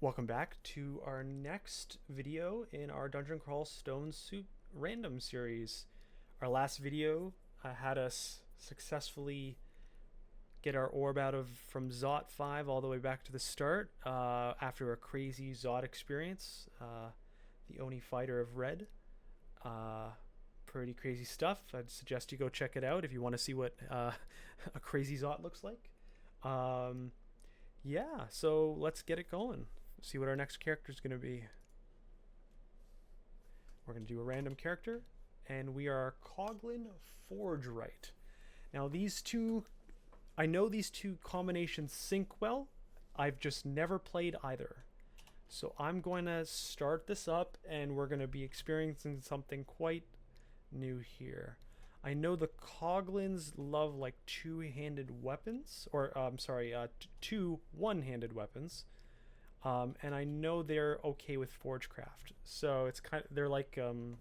Welcome back to our next video in our Dungeon Crawl Stone Soup random series. Our last video had us successfully get our orb out of from Zot 5 all the way back to the start after a crazy Zot experience. The Oni Fighter of Red. Pretty crazy stuff. I'd suggest you go check it out if you want to see what a crazy Zot looks like. Yeah, so let's get it going. See what our next character is going to be. We're going to do a random character, and we are Coglin Forgewright. Now these two, I know these two combinations sync well. I've just never played either. So I'm going to start this up, and we're going to be experiencing something quite new here. I know the Coglins love like two-handed weapons, or two one-handed weapons. And I know they're okay with Forgecraft, so it's they're like I don't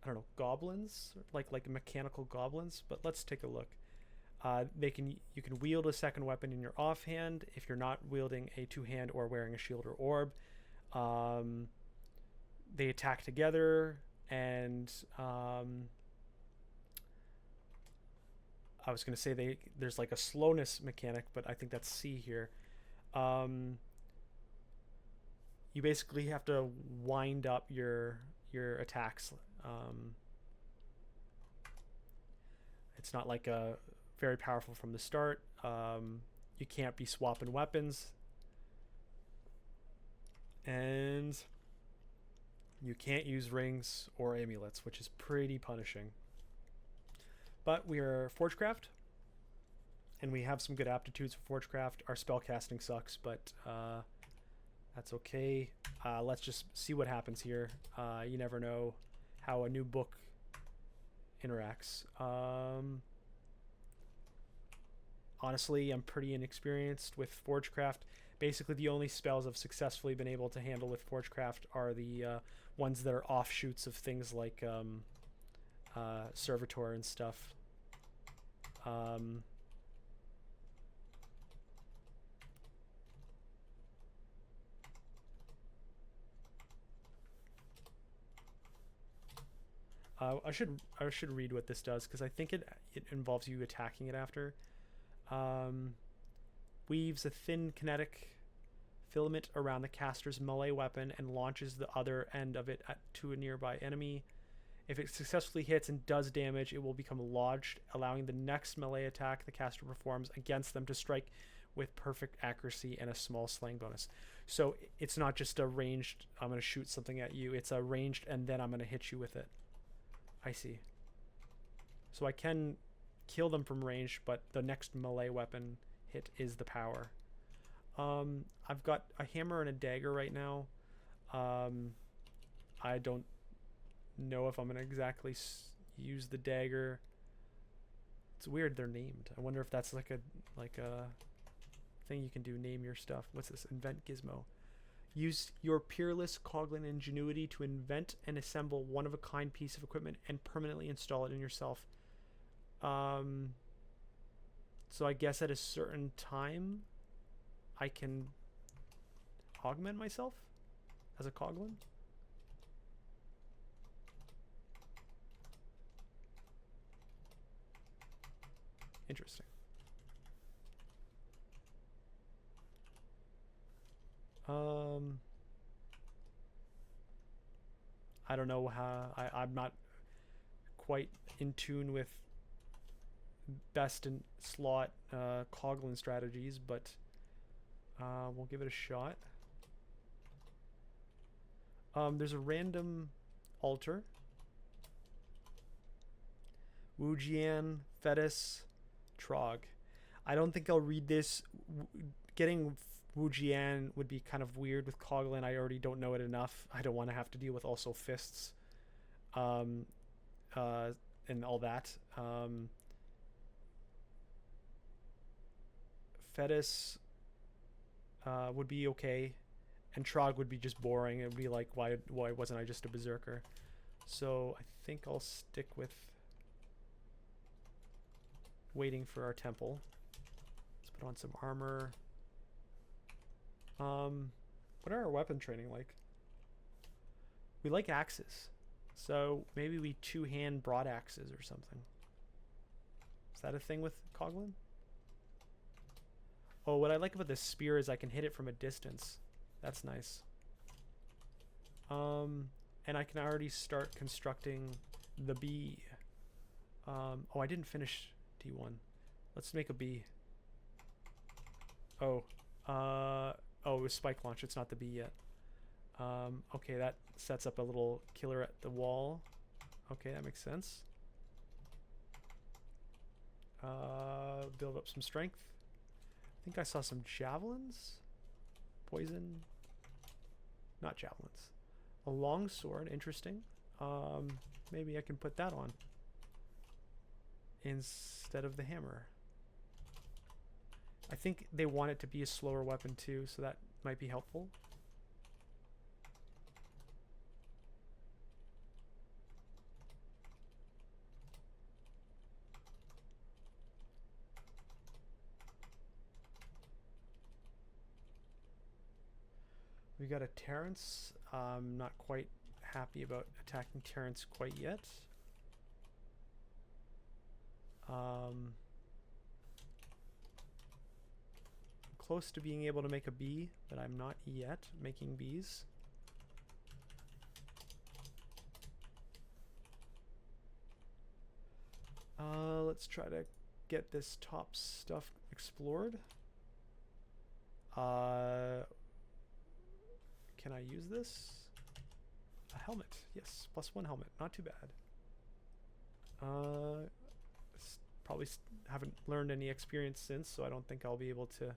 know, goblins, like mechanical goblins. But let's take a look. You can wield a second weapon in your offhand if you're not wielding a two-hand or wearing a shield or orb. They attack together, and I was gonna say there's like a slowness mechanic, but I think that's C here. You basically have to wind up your attacks. It's not like very powerful from the start. You can't be swapping weapons, and you can't use rings or amulets, which is pretty punishing. But we are Forgecraft, and we have some good aptitudes for Forgecraft. Our spellcasting sucks, but that's okay. Let's just see what happens here. You never know how a new book interacts. Honestly, I'm pretty inexperienced with Forgecraft. Basically, the only spells I've successfully been able to handle with Forgecraft are the ones that are offshoots of things like Servitor and stuff. I should read what this does, because I think it involves you attacking it after. Weaves a thin kinetic filament around the caster's melee weapon and launches the other end of it to a nearby enemy. If it successfully hits and does damage, it will become lodged, allowing the next melee attack the caster performs against them to strike with perfect accuracy and a small slaying bonus. So it's not just a ranged, I'm going to shoot something at you. It's a ranged, and then I'm going to hit you with it. I see. So I can kill them from range, but the next melee weapon hit is the power. I've got a hammer and a dagger right now. I don't know if I'm going to exactly use the dagger. It's weird they're named. I wonder if that's like a thing you can do, name your stuff. What's this? Invent gizmo. Use your peerless Coglin ingenuity to invent and assemble one-of-a-kind piece of equipment and permanently install it in yourself. So I guess at a certain time, I can augment myself as a Coglin. Interesting. I don't know how. I'm not quite in tune with best in slot Coglin strategies, but we'll give it a shot. There's a random altar. Wujian, Fetus, Trog. I don't think I'll read this. Getting Wujian would be kind of weird with Coglin. I already don't know it enough. I don't want to have to deal with also fists and all that. Fetus would be okay, and Trog would be just boring. It would be like, why wasn't I just a berserker? So I think I'll stick with waiting for our temple. Let's put on some armor. What are our weapon training like? We like axes. So maybe we two-hand broad axes or something. Is that a thing with Coglin? Oh, what I like about this spear is I can hit it from a distance. That's nice. And I can already start constructing the bee. Oh, I didn't finish D1. Let's make a bee. Oh, it was spike launch. It's not the bee yet. Okay, that sets up a little killer at the wall. Okay, that makes sense. Build up some strength. I think I saw some javelins. Poison. Not javelins. A long sword, interesting. Maybe I can put that on instead of the hammer. I think they want it to be a slower weapon too, so that might be helpful. We got a Terrence. I'm not quite happy about attacking Terrence quite yet. I'm close to being able to make a bee, but I'm not yet making bees. Let's try to get this top stuff explored. Can I use this? A helmet. Yes, +1 helmet. Not too bad. Probably haven't learned any experience since, so I don't think I'll be able to.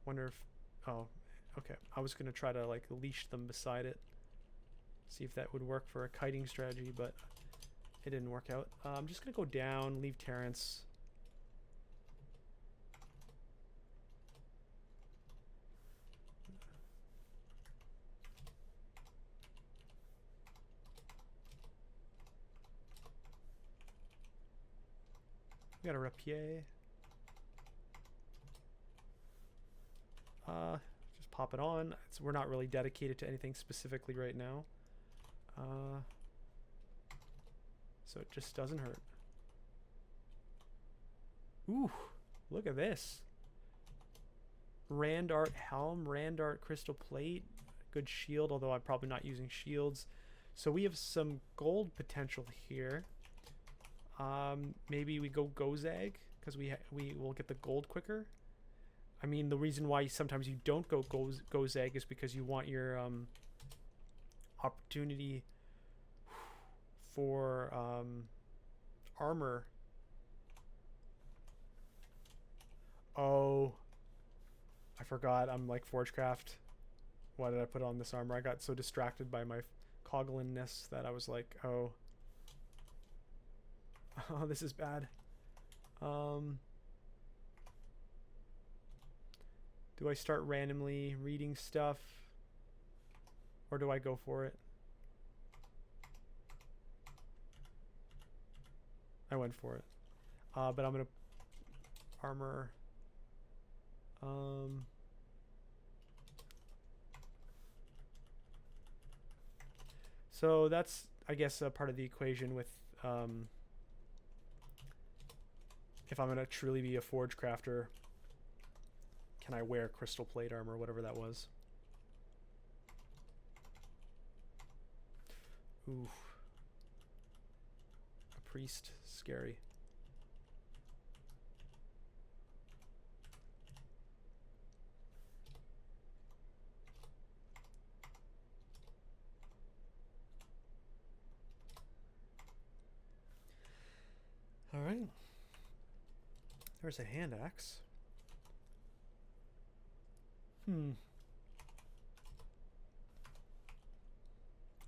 Wonder if... Oh, okay. I was going to try to like leash them beside it. See if that would work for a kiting strategy, but it didn't work out. I'm just going to go down, leave Terrence. We got a rapier. Just pop it on. We're not really dedicated to anything specifically right now. So it just doesn't hurt. Ooh, look at this. Randart helm, Randart crystal plate, good shield, although I'm probably not using shields. So we have some gold potential here. Maybe we go Gozag because we will get the gold quicker. I mean, the reason why sometimes you don't go Gozag is because you want your opportunity for armor. Oh, I forgot. I'm like Forgecraft. Why did I put on this armor? I got so distracted by my Coglin-ness that I was like, oh. Oh, this is bad. Do I start randomly reading stuff? Or do I go for it? I went for it. But I'm going to armor. So that's, I guess, a part of the equation with if I'm going to truly be a forge crafter, can I wear crystal plate armor, whatever that was. Ooh. A priest, scary. All right. There's a hand axe.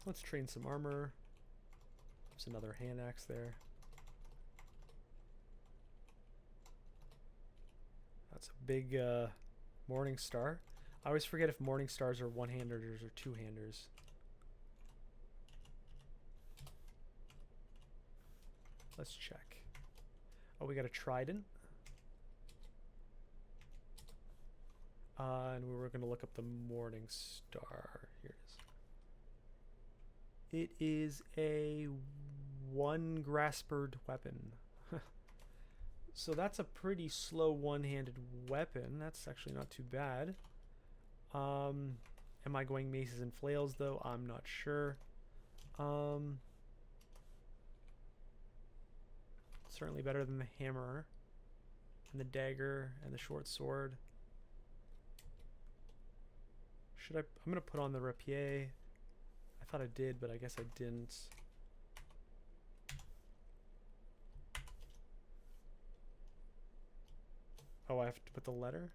Let's train some armor. There's another hand axe there. That's a big morning star. I always forget if morning stars are one-handers or two-handers. Let's check. Oh, we got a trident. And we were going to look up the Morning Star. Here it is. It is a one graspered weapon. So that's a pretty slow one-handed weapon. That's actually not too bad. Am I going maces and flails though? I'm not sure. Certainly better than the hammer and the dagger and the short sword. Should I? I'm gonna put on the rapier. I thought I did, but I guess I didn't. Oh, I have to put the letter?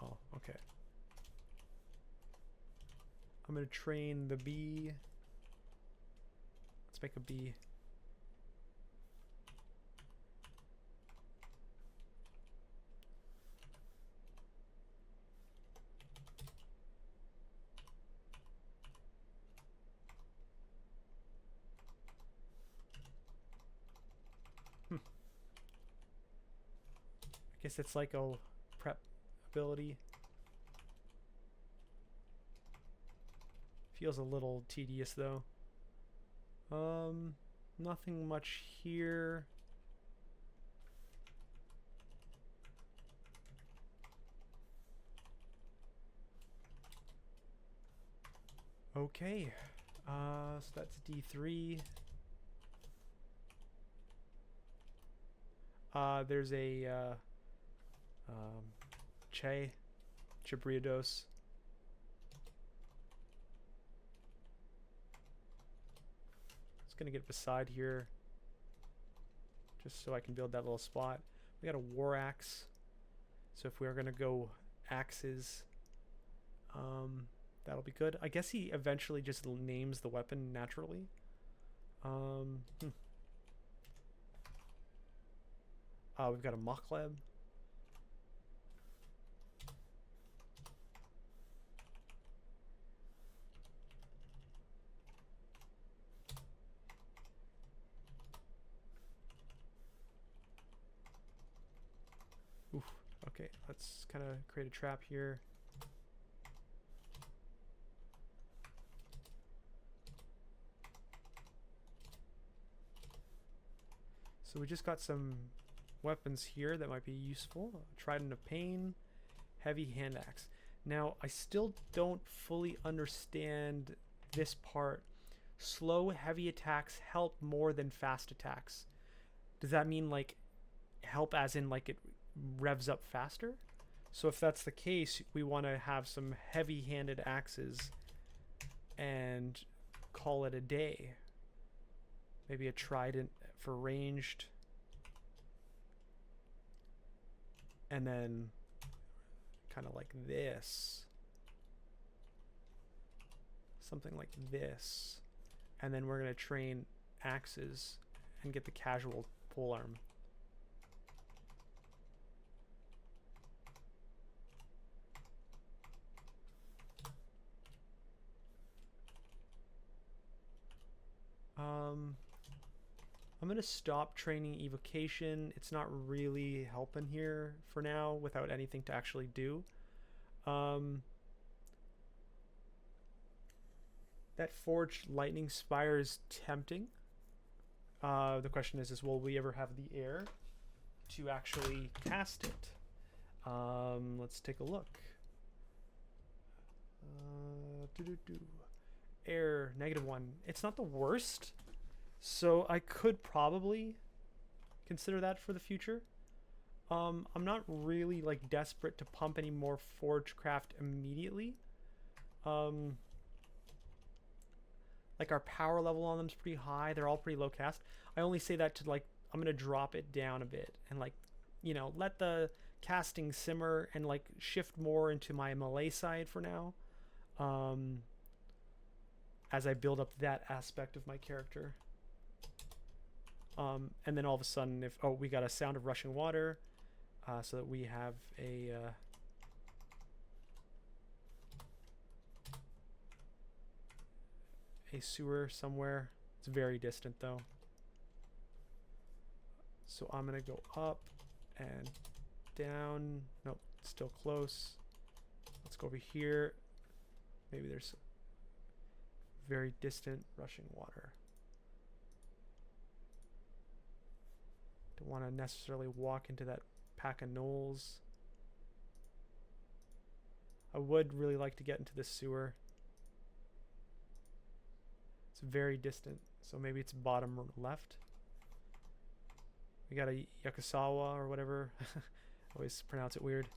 Oh, okay. I'm gonna train the bee. Let's make a bee. I guess it's like a prep ability. Feels a little tedious though. Nothing much here. Okay. So that's D3. There's a Chibriados. Just gonna get beside here, just so I can build that little spot. We got a war axe, so if we are gonna go axes, that'll be good. I guess he eventually just names the weapon naturally. We've got a Mochleb. Oof. Okay, let's kind of create a trap here. So we just got some weapons here that might be useful. Trident of Pain, heavy hand axe. Now, I still don't fully understand this part. Slow, heavy attacks help more than fast attacks. Does that mean like help as in like it revs up faster? So if that's the case, we want to have some heavy-handed axes and call it a day. Maybe a trident for ranged. And then kind of like this. Something like this. And then we're going to train axes and get the casual polearm. I'm going to stop training evocation. It's not really helping here for now without anything to actually do. That forged lightning spire is tempting. The question is will we ever have the air to actually cast it? Let's take a look. Air, -1. It's not the worst. So I could probably consider that for the future. I'm not really like desperate to pump any more Forgecraft immediately. Like our power level on them is pretty high. They're all pretty low cast. I only say that to like, I'm going to drop it down a bit and like, you know, let the casting simmer and like shift more into my melee side for now. As I build up that aspect of my character. And then all of a sudden, if we got a sound of rushing water, so that we have a sewer somewhere. It's very distant though. So I'm gonna go up and down. Nope, still close. Let's go over here. Maybe there's very distant rushing water. Don't want to necessarily walk into that pack of gnolls. I would really like to get into this sewer. It's very distant, so maybe it's bottom left. We got a Yakusawa or whatever. Always pronounce it weird.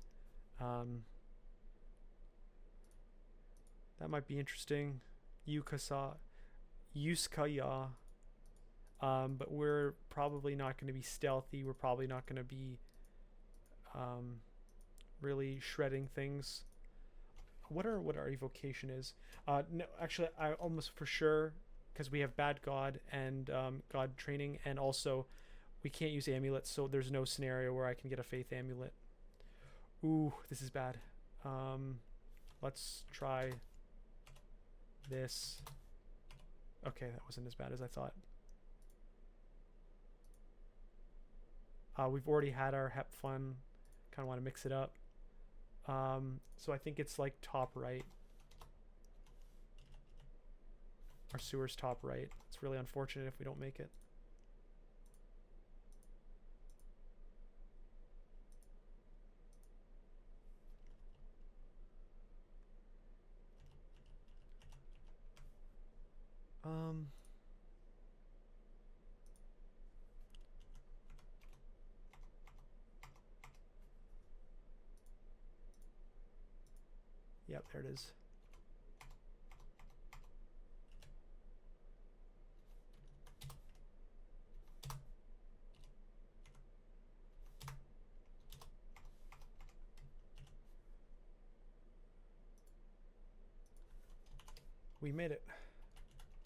That might be interesting. Yuskaya. But we're probably not going to be stealthy. We're probably not going to be really shredding things. What our evocation is? No, actually, I almost for sure, because we have bad god and god training, and also we can't use amulets, so there's no scenario where I can get a faith amulet. Ooh, this is bad. Let's try this. Okay, that wasn't as bad as I thought. We've already had our hep fun. Kind of want to mix it up. So I think it's like top right. Our sewer's top right. It's really unfortunate if we don't make it. Yep, there it is. We made it.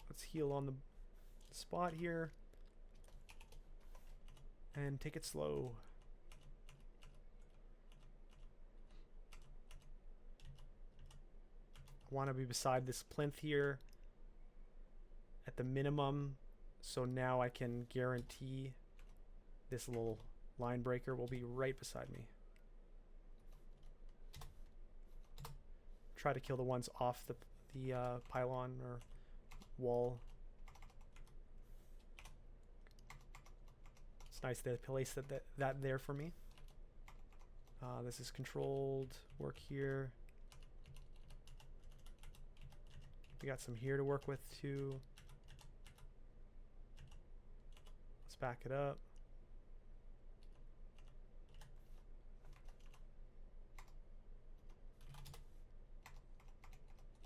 Let's heal on the spot here and take it slow. I want to be beside this plinth here at the minimum, so now I can guarantee this little line breaker will be right beside me. Try to kill the ones off the pylon or wall. It's nice they place that there for me. This is controlled work here. We got some here to work with too. Let's back it up.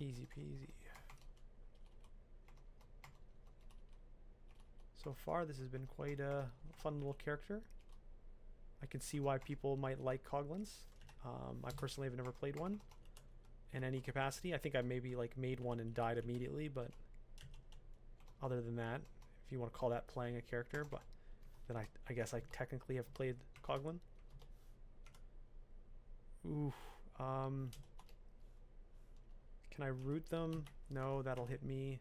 Easy peasy. So far, this has been quite a fun little character. I can see why people might like Coglins. I personally have never played one in any capacity. I think I maybe like made one and died immediately, but other than that, if you want to call that playing a character, but then I guess I technically have played Coglin. Ooh, can I root them? No, that'll hit me.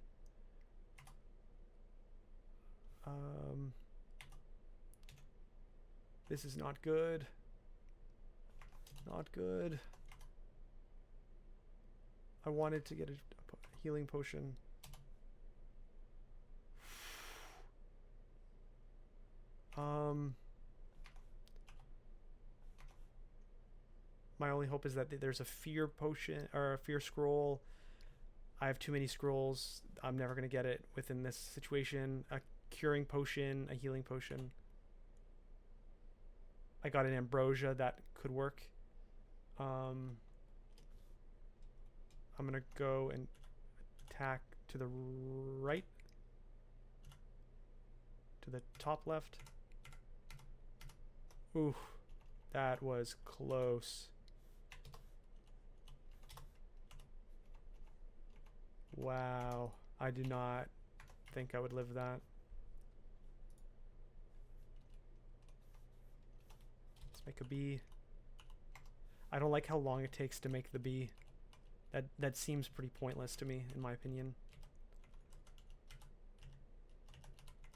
This is not good. Not good. I wanted to get a healing potion. My only hope is that there's a fear potion or a fear scroll. I have too many scrolls. I'm never going to get it within this situation. A curing potion, a healing potion. I got an ambrosia that could work. I'm going to go and attack to the right. To the top left. Ooh, that was close. Wow, I did not think I would live that. Let's make a bee. I don't like how long it takes to make the bee. That seems pretty pointless to me, in my opinion.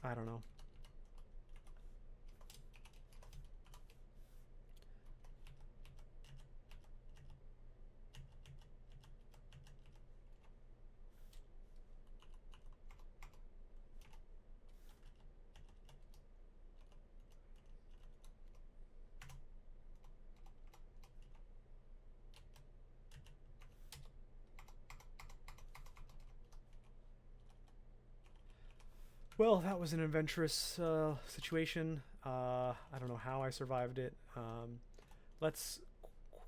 I don't know. Well, that was an adventurous situation. I don't know how I survived it. Let's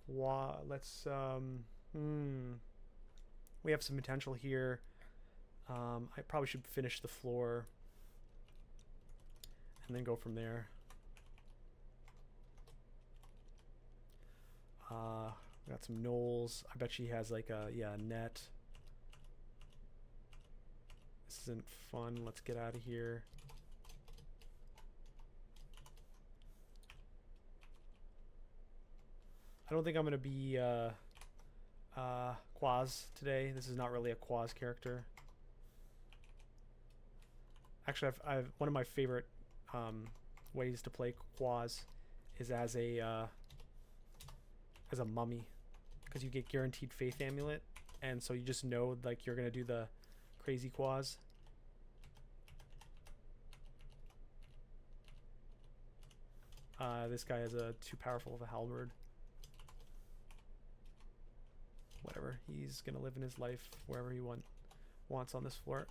let's we have some potential here. I probably should finish the floor and then go from there. Got some knolls. I bet she has like a net. This isn't fun. Let's get out of here. I don't think I'm gonna be Quaz today. This is not really a Quaz character. Actually, I've one of my favorite ways to play Quaz is as a mummy, because you get guaranteed faith amulet, and so you just know like you're gonna do the crazy Quaz. This guy has too powerful of a halberd. Whatever, he's gonna live in his life wherever he wants on this floor.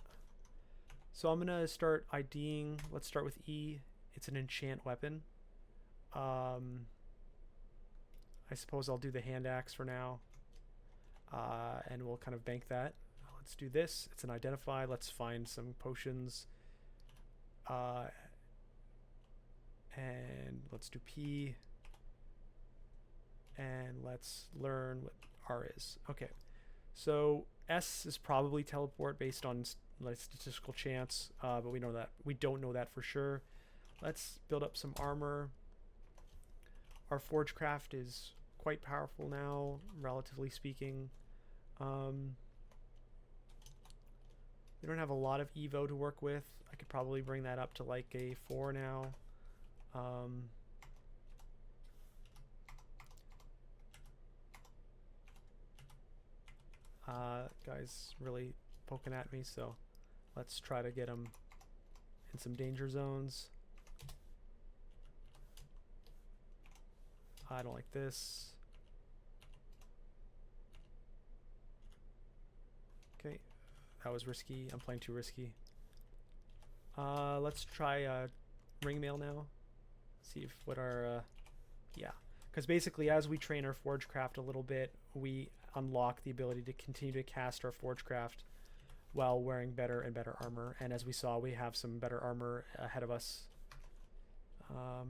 So I'm gonna start IDing. Let's start with E. It's an enchant weapon. I suppose I'll do the hand axe for now, and we'll kind of bank that. Let's do this. It's an identify. Let's find some potions, and let's do P, and let's learn what R is. Okay, so S is probably teleport based on like statistical chance, but we don't know that for sure. Let's build up some armor. Our Forgecraft is quite powerful now, relatively speaking. We don't have a lot of Evo to work with. I could probably bring that up to like a 4 now. Guy's really poking at me, so let's try to get him in some danger zones. I don't like this. Okay, that was risky. I'm playing too risky. Let's try ringmail now. See if what our yeah, because basically as we train our Forgecraft a little bit, we unlock the ability to continue to cast our Forgecraft while wearing better and better armor. And as we saw, we have some better armor ahead of us. Got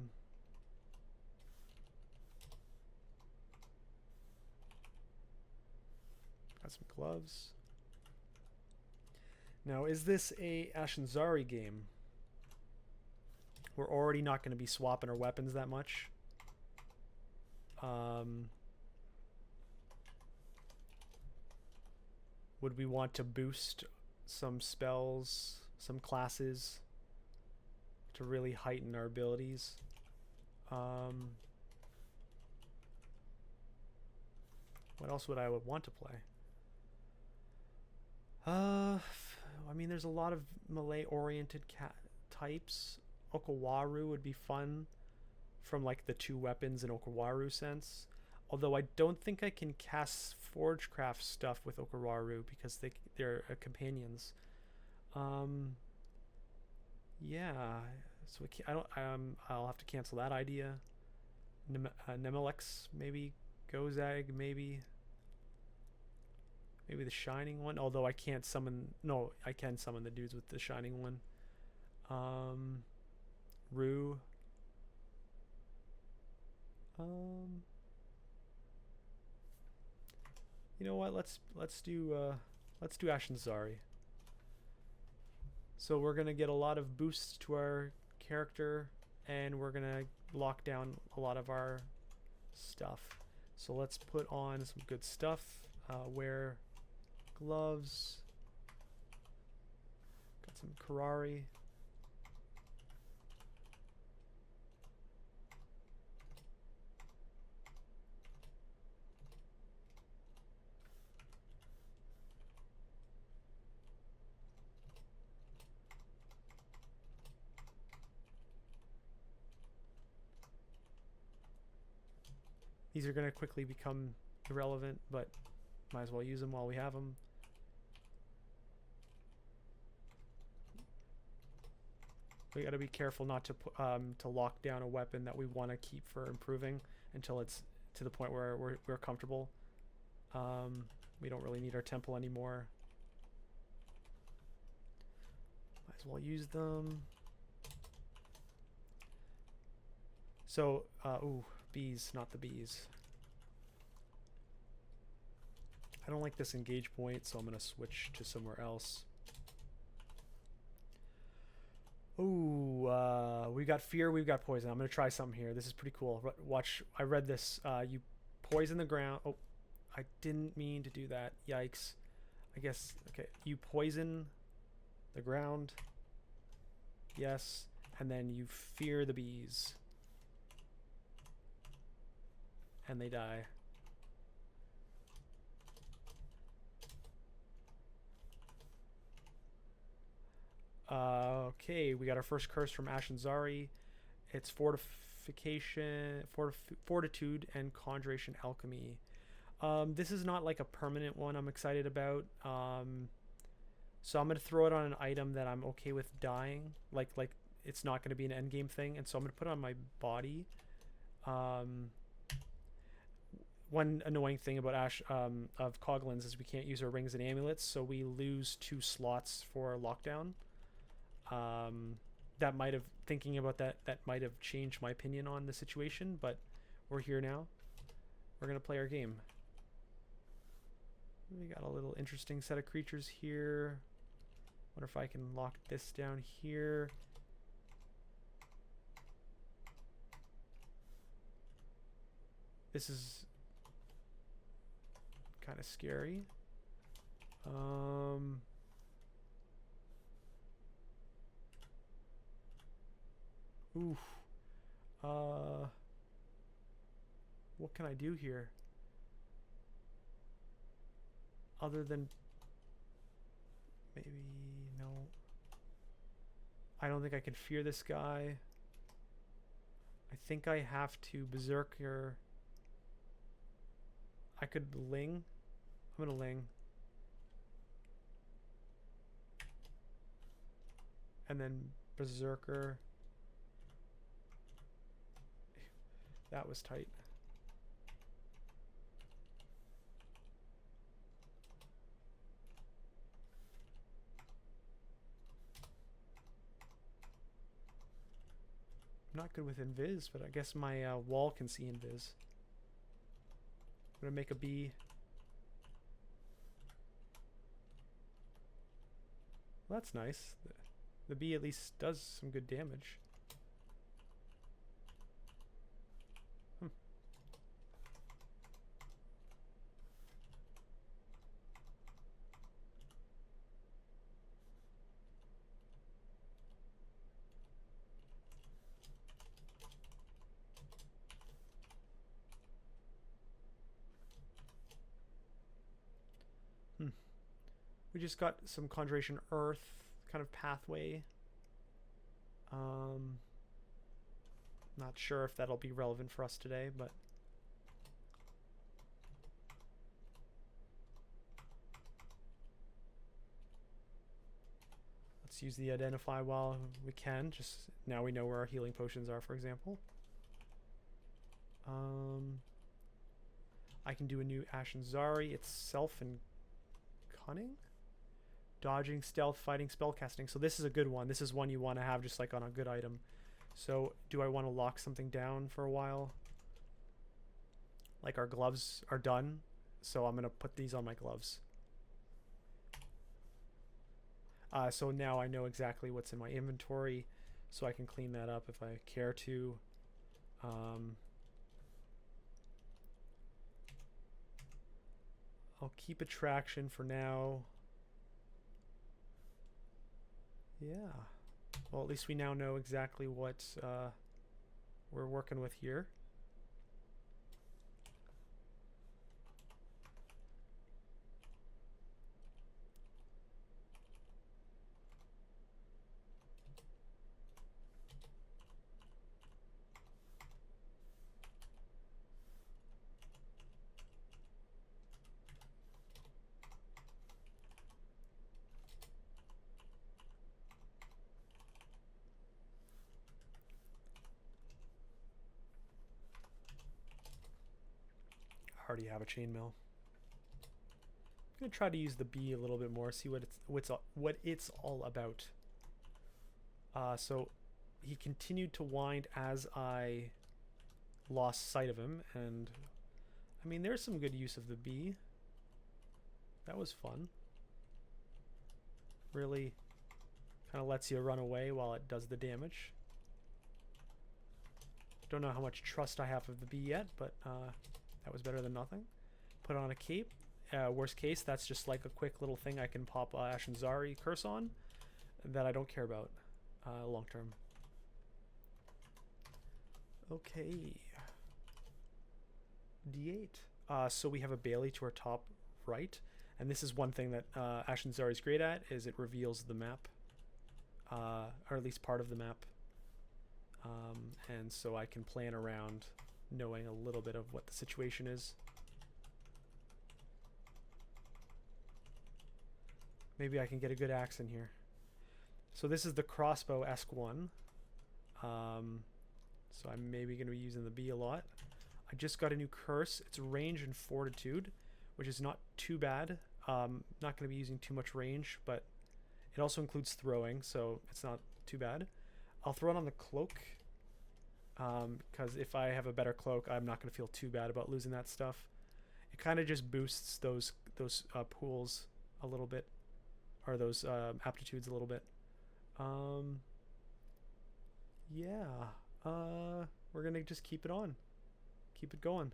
some gloves. Now, is this a Ashenzari game? We're already not going to be swapping our weapons that much. Would we want to boost some spells, some classes to really heighten our abilities? What else would I want to play? I mean, there's a lot of melee-oriented types. Okawaru would be fun from like the 2 weapons in Okawaru sense. Although I don't think I can cast Forgecraft stuff with Okawaru because they're companions. Yeah. So I'll have to cancel that idea. Nemelex maybe, Gozag maybe. Maybe the Shining one, although I can't summon... No, I can summon the dudes with the Shining one. Rue. You know what? Let's do Ashenzari. So we're gonna get a lot of boosts to our character, and we're gonna lock down a lot of our stuff. So let's put on some good stuff. Wear gloves. Got some Karari. These are going to quickly become irrelevant, but might as well use them while we have them. We got to be careful not to lock down a weapon that we want to keep for improving until it's to the point where we're comfortable. We don't really need our temple anymore. Might as well use them. So, ooh, bees, not the bees. I don't like this engage point, so I'm going to switch to somewhere else. Ooh, we've got fear, we've got poison. I'm going to try something here. This is pretty cool. Watch, I read this. You poison the ground. Oh, I didn't mean to do that. Yikes. I guess, okay. You poison the ground. Yes. And then you fear the bees. And they die. Okay, we got our first curse from Ashenzari. It's fortitude, and conjuration alchemy. This is not like a permanent one I'm excited about. So I'm going to throw it on an item that I'm okay with dying. Like it's not going to be an endgame thing. And so I'm going to put it on my body. One annoying thing about of Coglin's is we can't use our rings and amulets. So we lose 2 slots for lockdown. That might have, thinking about that might have changed my opinion on the situation, but we're here now. We're gonna play our game. We got a little interesting set of creatures here. Wonder if I can lock this down here. This is kind of scary. Oof. What can I do here? Other than maybe no. I don't think I can fear this guy. I think I have to berserker. I could ling. I'm gonna ling. And then berserker. That was tight. I'm not good with invis, but I guess my wall can see invis. I'm gonna make a bee. Well, that's nice. The bee at least does some good damage. We just got some Conjuration Earth kind of pathway. Not sure if that'll be relevant for us today, but let's use the identify while we can. Just now we know where our healing potions are, for example. I can do a new Ashenzari. It's Self and Cunning? Dodging, stealth, fighting, spellcasting. So this is a good one. This is one you want to have just like on a good item. So do I want to lock something down for a while? Like our gloves are done. So I'm going to put these on my gloves. So now I know exactly what's in my inventory. So I can clean that up if I care to. I'll keep attraction for now. Yeah. Well, at least we now know exactly what we're working with here. already have a chainmail. I'm gonna try to use the bee a little bit more, see what it's all about. So he continued to wind as I lost sight of him, and I mean, there's some good use of the bee. That was fun. Really kind of lets you run away while it does the damage. Don't know how much trust I have of the bee yet, but that was better than nothing. Put on a cape. Worst case, that's just like a quick little thing I can pop Ashenzari curse on that I don't care about long term. Okay. D8. So we have a Bailey to our top right, and this is one thing that Ashenzari is great at, is it reveals the map, or at least part of the map, and so I can plan around knowing a little bit of what the situation is. Maybe I can get a good axe in here. So this is the crossbow ESC1. So I'm maybe going to be using the bee a lot. I just got a new curse. It's range and fortitude, which is not too bad. Not going to be using too much range, but it also includes throwing, so it's not too bad. I'll throw it on the cloak, because if I have a better cloak, I'm not going to feel too bad about losing that stuff. It kind of just boosts those pools a little bit, or those aptitudes a little bit. Yeah, we're gonna just keep it on, keep it going.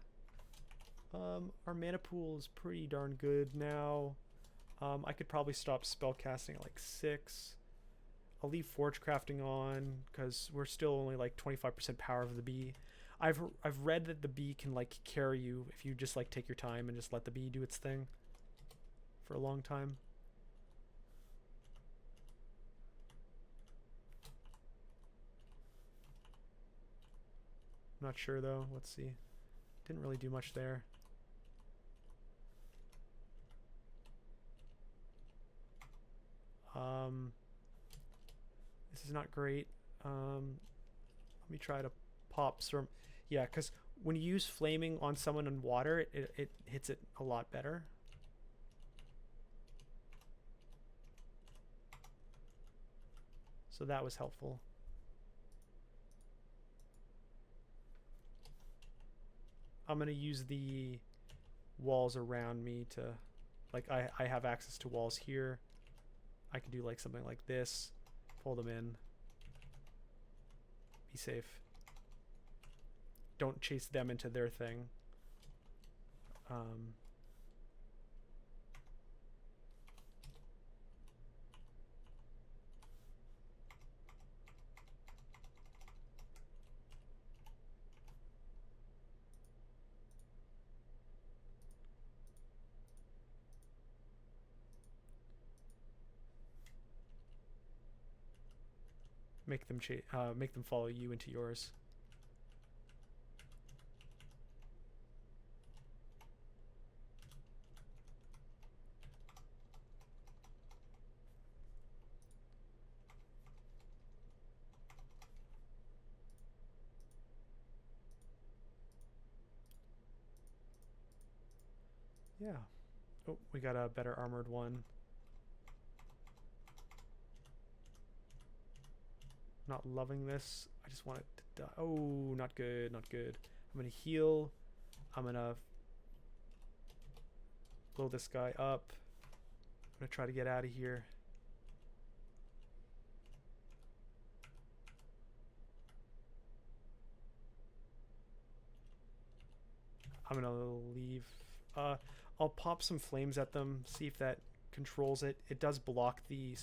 Our mana pool is pretty darn good now. I could probably stop spellcasting at like 6. I'll leave forge crafting on because we're still only like 25% power of the bee. I've read that the bee can like carry you if you just like take your time and just let the bee do its thing for a long time. Not sure though. Let's see. Didn't really do much there. This is not great. Let me try to pop some. Yeah, because when you use flaming on someone in water, it hits it a lot better. So that was helpful. I'm going to use the walls around me to, like, I have access to walls here. I can do like something like this, pull them in, be safe. Don't chase them into their thing. Make them follow you into yours. Yeah. Oh, we got a better armored one. Not loving this. I just want it to die. Oh, not good, not good. I'm gonna heal. I'm gonna blow this guy up. I'm gonna try to get out of here. I'm gonna leave. I'll pop some flames at them, see if that controls it. It does block the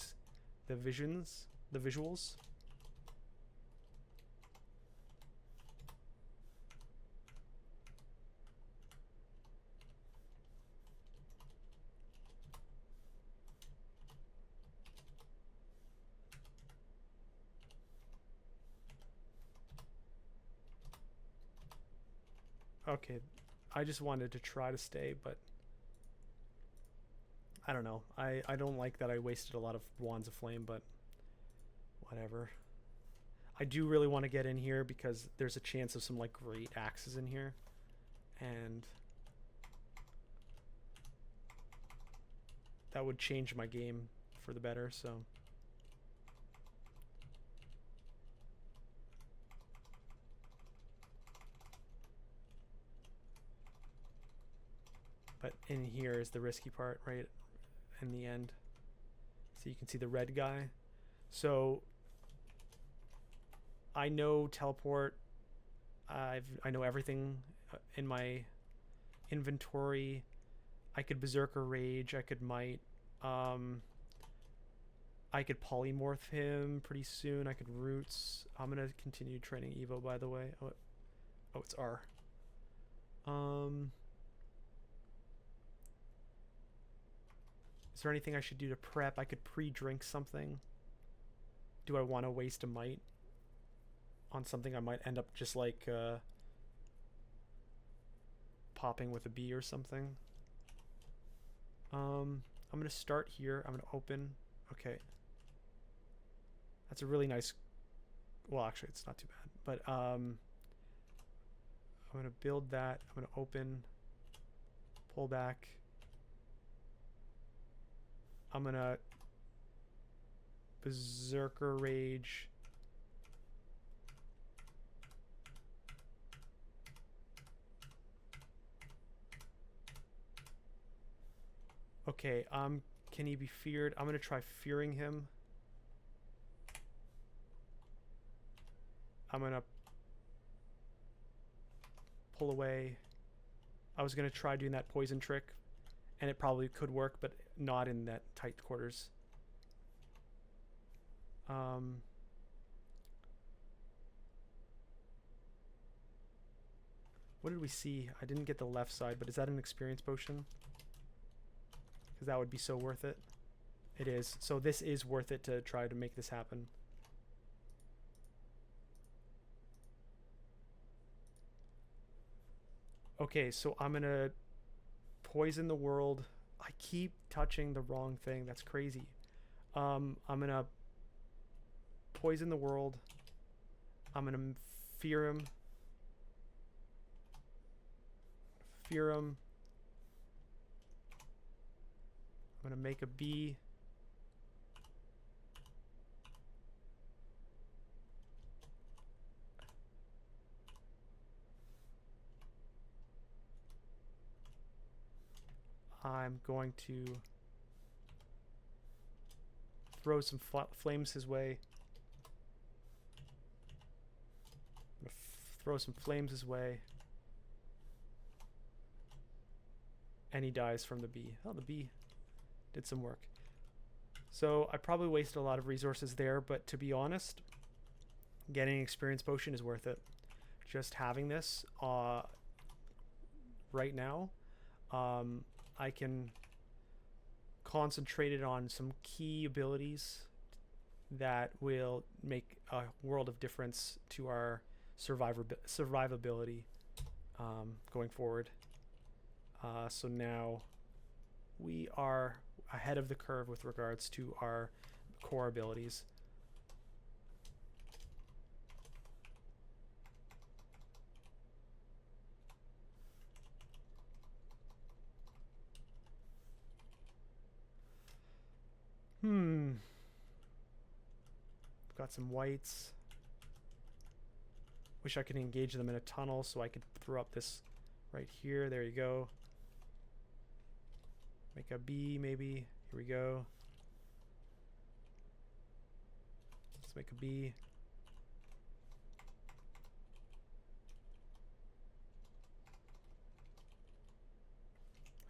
visuals. Okay, I just wanted to try to stay, but I don't know. I don't like that I wasted a lot of Wands of Flame, but whatever. I do really want to get in here because there's a chance of some like great axes in here, and that would change my game for the better, so. But in here is the risky part, right in the end. So you can see the red guy. So I know teleport. I know everything in my inventory. I could Berserker Rage. I could Might. I could polymorph him pretty soon. I could Roots. I'm gonna continue training Evo, by the way. Oh, it's R. Is there anything I should do to prep? I could pre-drink something. Do I want to waste a Might on something I might end up just like popping with a B or something? I'm gonna start here. I'm gonna open. Okay, that's a really nice, well, actually it's not too bad, but I'm gonna build that. I'm gonna open, pull back. I'm gonna Berserker Rage. Okay, can he be feared? I'm gonna try fearing him. I'm gonna pull away. I was gonna try doing that poison trick, and it probably could work, but not in that tight quarters. What did we see? I didn't get the left side, but is that an experience potion? Because that would be so worth it. It is. So this is worth it to try to make this happen. Okay, so I'm gonna poison the world. I keep touching the wrong thing. That's crazy. I'm gonna poison the world. I'm gonna fear him. Fear him. I'm gonna make a B. I'm going to throw some flames his way. I'm gonna throw some flames his way. And he dies from the bee. Oh, the bee did some work. So I probably wasted a lot of resources there, but to be honest, getting experience potion is worth it. Just having this right now, I can concentrate it on some key abilities that will make a world of difference to our survivability going forward. So now we are ahead of the curve with regards to our core abilities. Got some whites. Wish I could engage them in a tunnel so I could throw up this right here. There you go. Make a B maybe. Here we go. Let's make a B.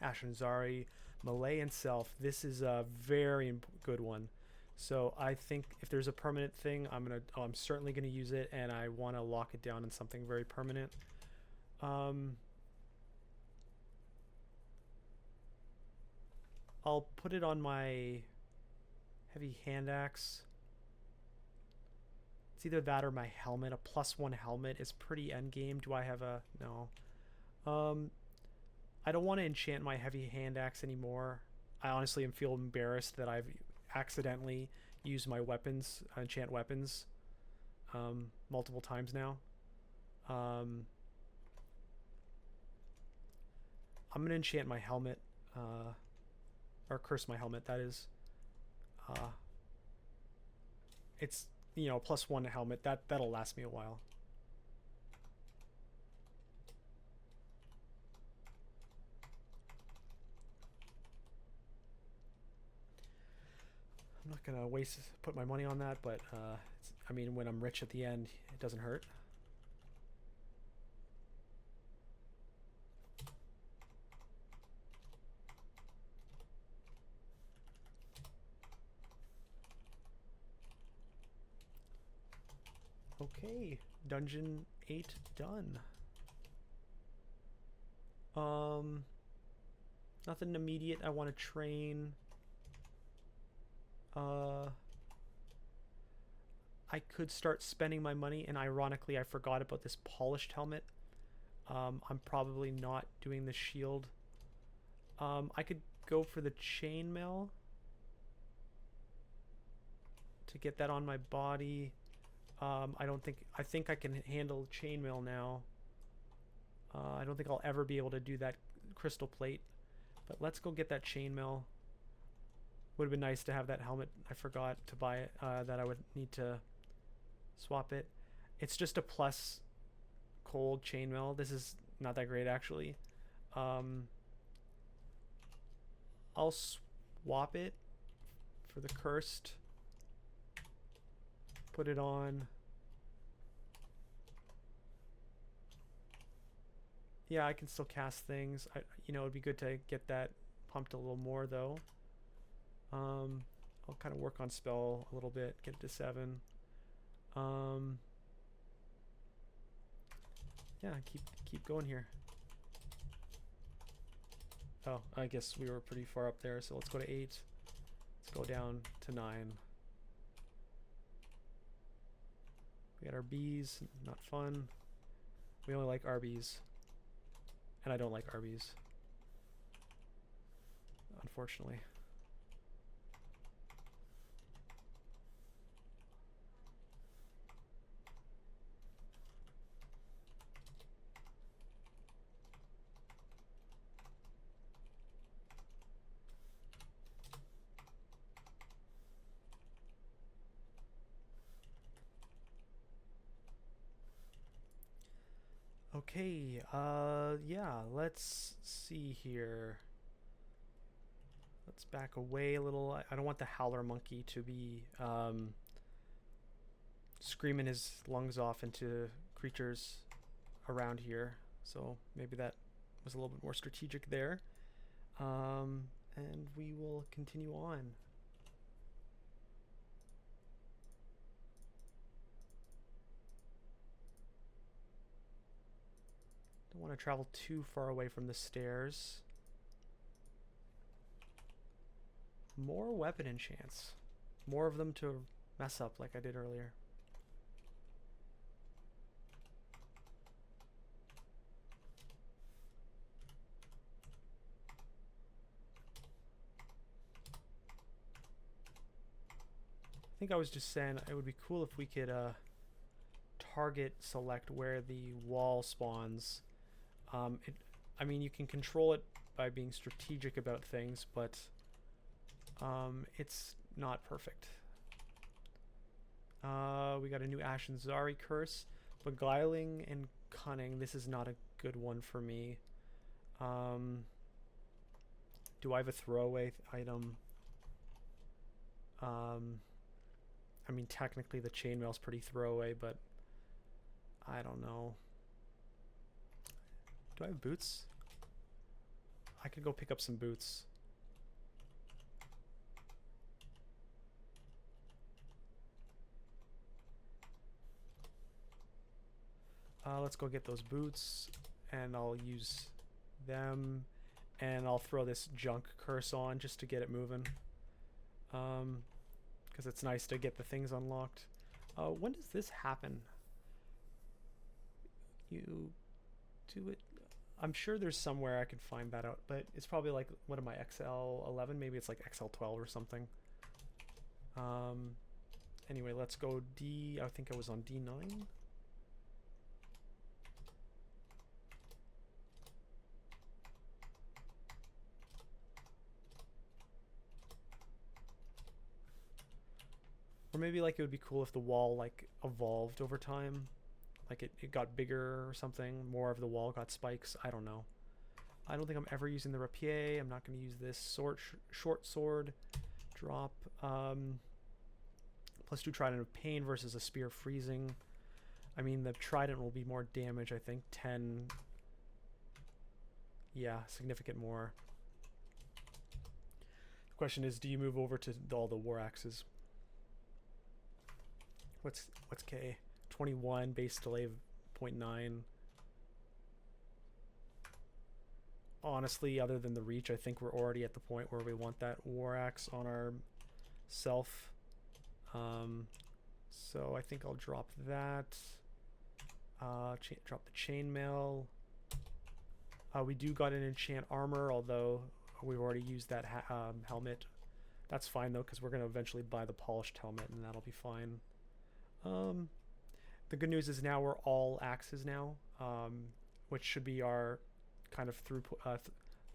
Ashenzari, Malay and Self. This is a very good one. So I think if there's a permanent thing, I'm certainly gonna use it, and I want to lock it down in something very permanent. I'll put it on my heavy hand axe. It's either that or my helmet. A +1 helmet is pretty endgame. Do I have a... No. I don't want to enchant my heavy hand axe anymore. I honestly feel embarrassed that I've accidentally used my weapons, enchant weapons, multiple times now. I'm going to enchant my helmet. or curse my helmet, that is. It's, you know, +1 helmet. That'll last me a while. I'm not gonna put my money on that, but I mean, when I'm rich at the end, it doesn't hurt. Okay, dungeon 8 done. Nothing immediate. I want to train. I could start spending my money, and ironically I forgot about this polished helmet. I'm probably not doing the shield. I could go for the chainmail to get that on my body. I think I can handle chainmail now. I don't think I'll ever be able to do that crystal plate, but let's go get that chainmail. Would have been nice to have that helmet. I forgot to buy it, that I would need to swap it. It's just a plus cold chainmail. This is not that great, actually. I'll swap it for the cursed. Put it on. Yeah, I can still cast things. You know, it'd be good to get that pumped a little more, though. I'll kind of work on spell a little bit, get it to 7. Yeah, keep going here. Oh, I guess we were pretty far up there, so let's go to 8. Let's go down to 9. We got our B's, not fun. We only like RBs. And I don't like RBs, unfortunately. Okay, yeah, let's see here. Let's back away a little. I don't want the howler monkey to be screaming his lungs off into creatures around here. So maybe that was a little bit more strategic there. And we will continue on. Don't want to travel too far away from the stairs. More weapon enchants. More of them to mess up like I did earlier. I think I was just saying it would be cool if we could target select where the wall spawns. I mean, you can control it by being strategic about things, but it's not perfect. We got a new Ashenzari curse. Beguiling and Cunning. This is not a good one for me. Do I have a throwaway item? I mean, technically the chainmail's pretty throwaway, but I don't know. Do I have boots? I could go pick up some boots. Let's go get those boots, and I'll use them, and I'll throw this junk curse on just to get it moving. Because it's nice to get the things unlocked. When does this happen? You do it. I'm sure there's somewhere I could find that out, but it's probably like, what am I, XL11? Maybe it's like XL12 or something. Anyway, let's go D. I think I was on D9. Or maybe like it would be cool if the wall like evolved over time. Like it got bigger or something. More of the wall got spikes. I don't know. I don't think I'm ever using the rapier. I'm not going to use this short sword. Drop. +2 trident of pain versus a spear freezing. I mean, the trident will be more damage, I think. 10. Yeah, significant more. The question is, do you move over to all the war axes? What's K? 21, base delay of 0.9. Honestly, other than the reach, I think we're already at the point where we want that war axe on our self. So I think I'll drop that. Drop the chainmail. We do got an enchant armor, although we've already used that helmet. That's fine though, because we're going to eventually buy the polished helmet, and that'll be fine. The good news is now we're all axes now, which should be our kind of through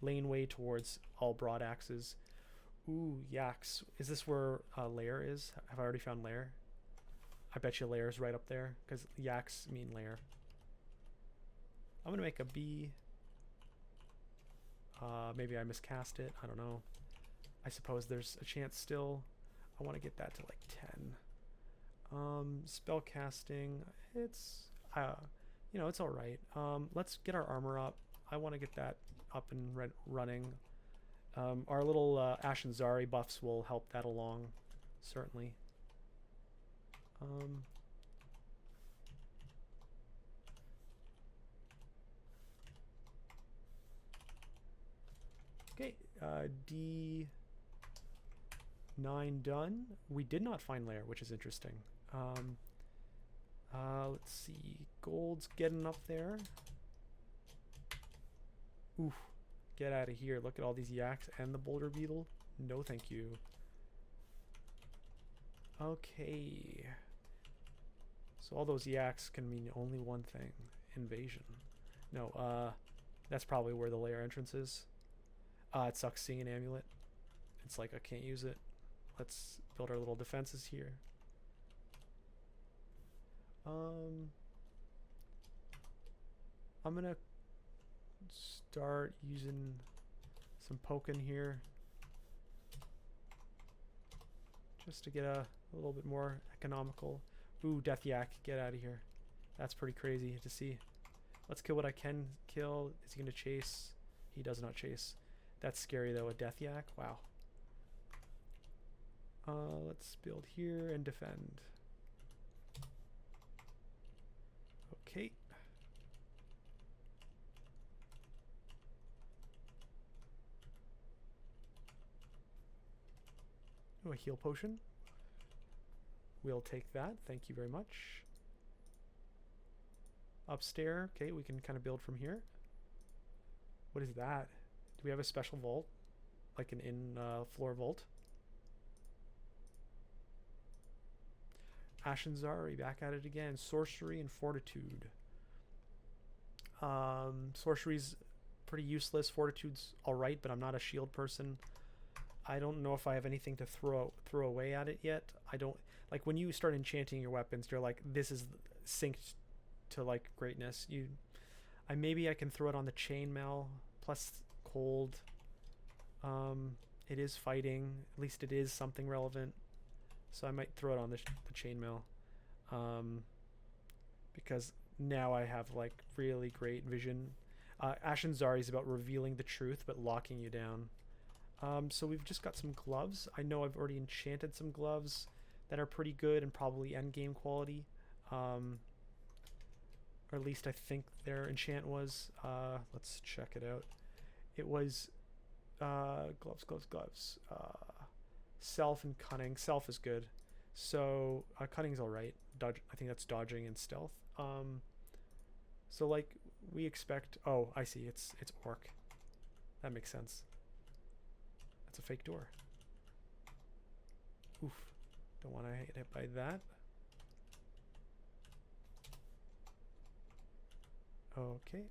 laneway towards all broad axes. Ooh, yaks. Is this where lair is? Have I already found lair? I bet you lair is right up there, because yaks mean lair. I'm going to make a B. Maybe I miscast it. I don't know. I suppose there's a chance still. I want to get that to like 10. Spell casting. It's, you know, it's all right. Let's get our armor up. I want to get that up and running. Our little Ashenzari buffs will help that along, certainly. Okay, D9 done. We did not find lair, which is interesting. Let's see. Gold's getting up there. Oof. Get out of here. Look at all these yaks and the boulder beetle. No, thank you. Okay. So all those yaks can mean only one thing. Invasion. No, that's probably where the lair entrance is. It sucks seeing an amulet. It's like I can't use it. Let's build our little defenses here. I'm gonna start using some poking here just to get a little bit more economical. Ooh, death yak, get out of here. That's pretty crazy to see. Let's kill what I can kill. Is he gonna chase? He does not chase. That's scary though, a death yak. Wow. Let's build here and defend. Okay. Oh, a heal potion. We'll take that. Thank you very much. Upstairs. Okay, we can kind of build from here. What is that? Do we have a special vault? Like an in-floor vault? Ashenzari, back at it again. Sorcery and Fortitude. Sorcery's pretty useless. Fortitude's alright, but I'm not a shield person. I don't know if I have anything to throw away at it yet. I don't... Like, when you start enchanting your weapons, you're like, this is synced to, like, greatness. Maybe I can throw it on the chainmail, plus cold. It is fighting. At least it is something relevant. So I might throw it on the chainmail. Because now I have, like, really great vision. Ashenzari is about revealing the truth, but locking you down. So we've just got some gloves. I know I've already enchanted some gloves that are pretty good and probably end game quality. Or at least I think their enchant was. Let's check it out. It was gloves. Self and cunning. Self is good. So cunning's alright. Dodge. I think that's dodging and stealth. So like we expect. Oh, I see. It's orc. That makes sense. That's a fake door. Oof. Don't want to get hit by that. Okay.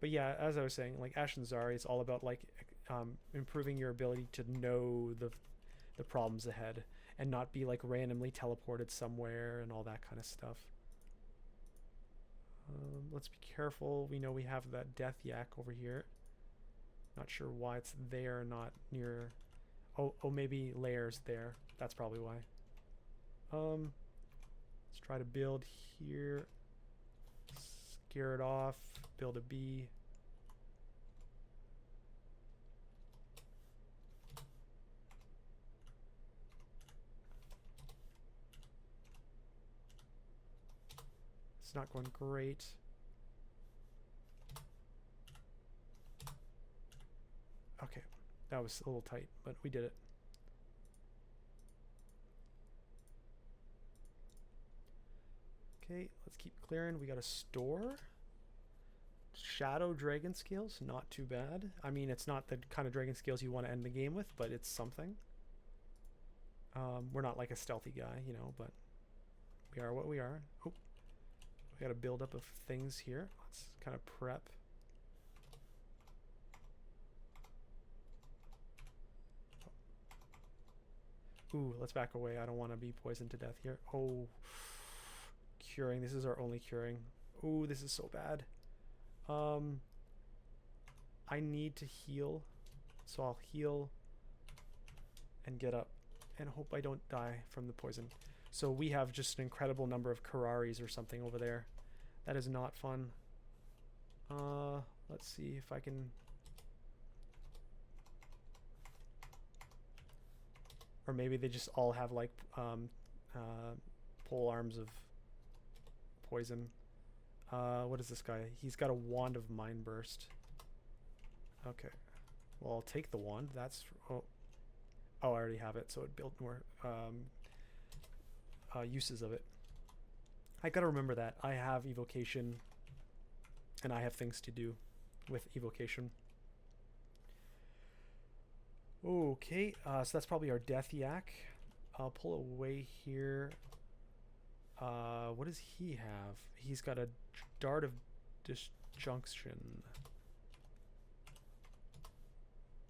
But yeah, as I was saying, like Ashenzari is all about like improving your ability to know the problems ahead. and not be like randomly teleported somewhere and all that kind of stuff. Let's be careful. We know we have that death yak over here. Not sure why it's there, not near. Oh, maybe layers there. That's probably why. Let's try to build here. Scare it off. Build a bee. It's not going great. Okay, that was a little tight, but we did it. Okay, let's keep clearing. We got a store. Shadow dragon scales, not too bad. I mean, it's not the kind of dragon scales you want to end the game with, but it's something. We're not like a stealthy guy, you know, but we are what we are. Oh, we got a buildup of things here. Let's kind of prep. Ooh, let's back away. I don't want to be poisoned to death here. Oh, curing. This is our only curing. Ooh, this is so bad. I need to heal, so I'll heal and get up and hope I don't die from the poison. So we have just an incredible number of Kararis or something over there. That is not fun. Let's see if I can... Or maybe they just all have like pole arms of poison. What is this guy? He's got a wand of mind burst. Okay. Well, I'll take the wand. That's... Oh, I already have it, so it built more uses of it. I gotta remember that. I have evocation, and I have things to do with evocation. Okay, so that's probably our death yak. I'll pull away here. What does he have? He's got a dart of disjunction.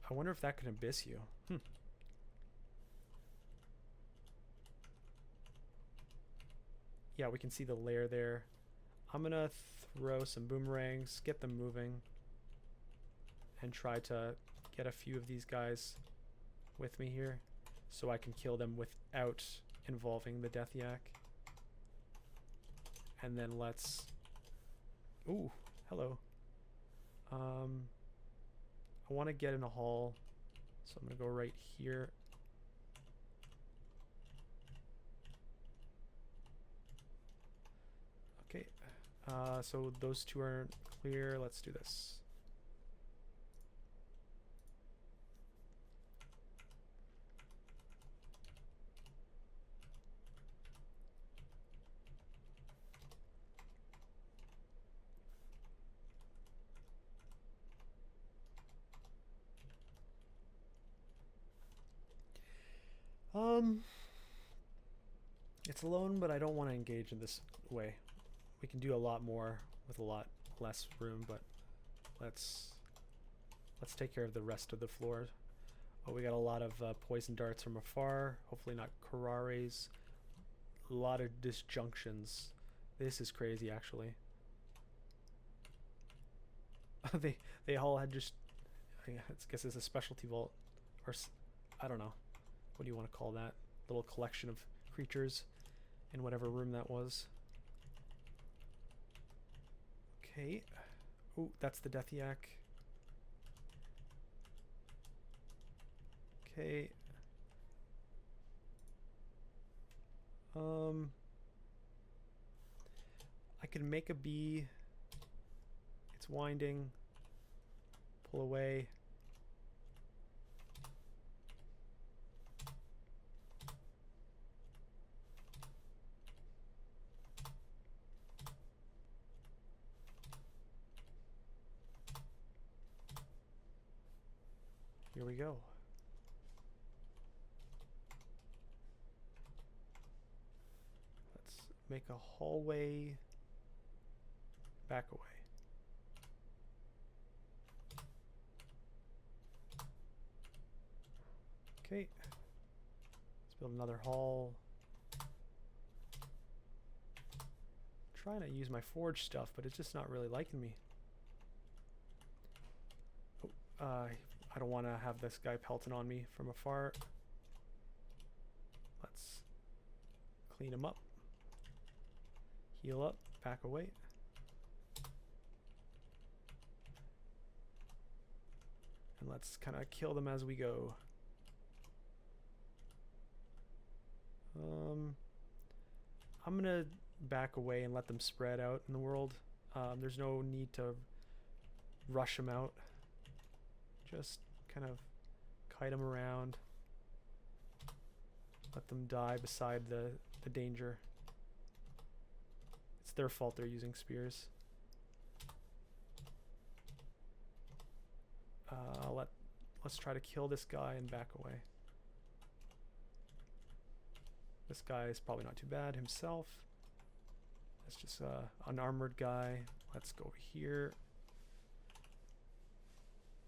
I wonder if that can abyss you. Yeah, we can see the layer there. I'm gonna throw some boomerangs, get them moving, and try to get a few of these guys with me here so I can kill them without involving the death yak. And then let's... Ooh, hello. I want to get in a hall, so I'm going to go right here. Okay, so those two aren't clear. Let's do this. It's alone, but I don't want to engage in this way. We can do a lot more with a lot less room, but let's take care of the rest of the floor. Oh, we got a lot of poison darts from afar. Hopefully not Kararis. A lot of disjunctions. This is crazy, actually. they all had just... I guess it's a specialty vault, or I don't know. What do you want to call that? Little collection of creatures in whatever room that was. Okay. Oh, that's the death yak. Okay. I can make a bee. It's winding. Pull away. Here we go. Let's make a hallway. Back away. Okay. Let's build another hall. Trying to use my forge stuff, but it's just not really liking me. I don't want to have this guy pelting on me from afar. Let's clean him up. Heal up, back away. And let's kind of kill them as we go. I'm gonna back away and let them spread out in the world. There's no need to rush them out. Just kind of kite them around. Let them die beside the danger. It's their fault they're using spears. Let's try to kill this guy and back away. This guy is probably not too bad himself. That's just an armored guy. Let's go over here.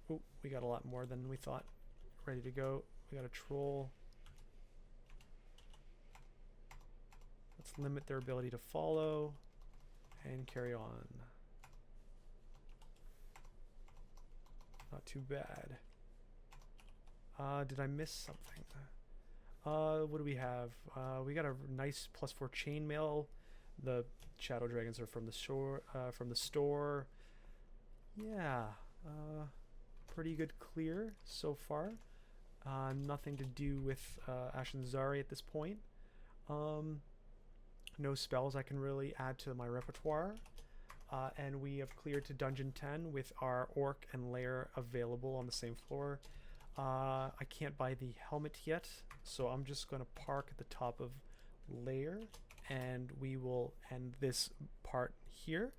Oh, we got a lot more than we thought. Ready to go. We got a troll. Let's limit their ability to follow and carry on. Not too bad. Did I miss something? What do we have? We got a nice +4 chainmail. The shadow dragons are from the shore, from the store. Yeah, pretty good clear so far. Nothing to do with Ashenzari at this point. No spells I can really add to my repertoire. And we have cleared to Dungeon 10 with our Orc and Lair available on the same floor. I can't buy the helmet yet, so I'm just going to park at the top of Lair, and we will end this part here.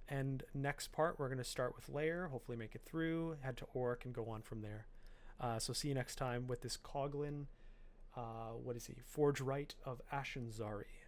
And next part, we're going to start with Lair, hopefully make it through, head to Orc, and go on from there. So see you next time with this Coglin, what is he? Forgewright of Ashenzari.